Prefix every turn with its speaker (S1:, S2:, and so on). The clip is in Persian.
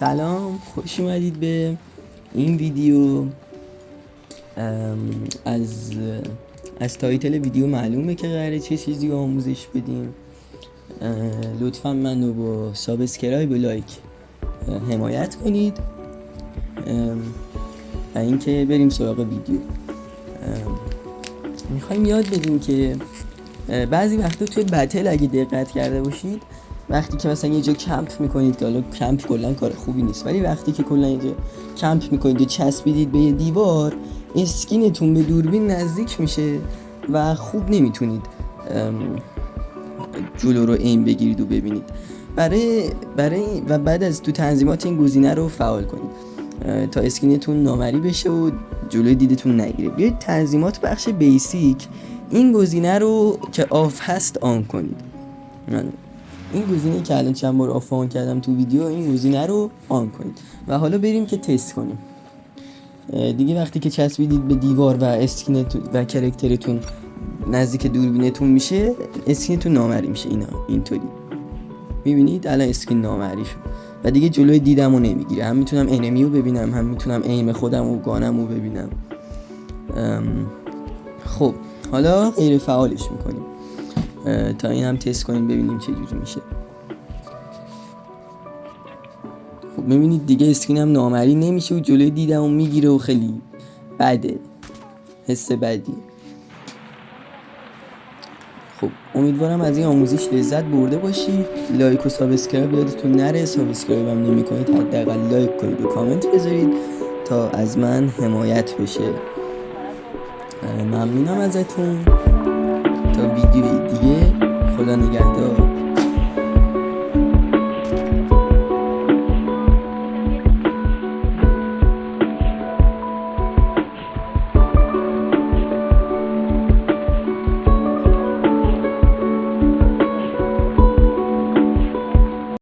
S1: سلام، خوش اومدید به این ویدیو. از تایتل ویدیو معلومه که قراره چه چیزی آموزش بدیم. لطفا منو با سابسکرایب و لایک حمایت کنید و اینکه بریم سراغ ویدیو. میخوایم یاد بدیم که بعضی وقتا توی بتل اگه دقت کرده باشید، وقتی که مثلا یه جا کمپ میکنید، که حالا کمپ کلا کار خوبی نیست، ولی وقتی که کلا یه جا کمپ میکنید و چسبیدید به یه دیوار، اسکینتون به دوربین نزدیک میشه و خوب نمیتونید جلو رو ایم بگیرید و ببینید. برای و بعد از تو تنظیمات این گزینه رو فعال کنید تا اسکینتون نامری بشه و جلوی دیدتون نگیره. بیاید تنظیمات بخش بیسیک، این گزینه رو که آف هست آن کنید. این گزینه که الان چند بار آف آن کردم تو ویدیو، این گزینه رو آن کنید و حالا بریم که تست کنیم. دیگه وقتی که چسبیدید به دیوار و اسکینتون و کرکترتون نزدیک دوربینتون میشه، اسکینتون نامری میشه. اینطوری میبینید الان اسکین نامری شد و دیگه جلوی دیدمو نمیگیره. هم میتونم انمیو ببینم، هم میتونم ایم خودم و گانمو ببینم. خب حالا غیر فعالش میکنیم تا این هم تست کنیم ببینیم چه جوری میشه. خب میبینید دیگه اسکینم نامری نمیشه و جلوی دیدمو میگیره و خیلی بده، حس بدی. خب امیدوارم از این آموزش لذت برده باشید. لایک و سابسکرایب یادتون نره. سابسکرایب هم نمی‌کنید حداقل لایک کنید و کامنت بذارید تا از من حمایت بشه. ممنونم ازتون. تا ویدیوی دیگه، خدا نگهدار.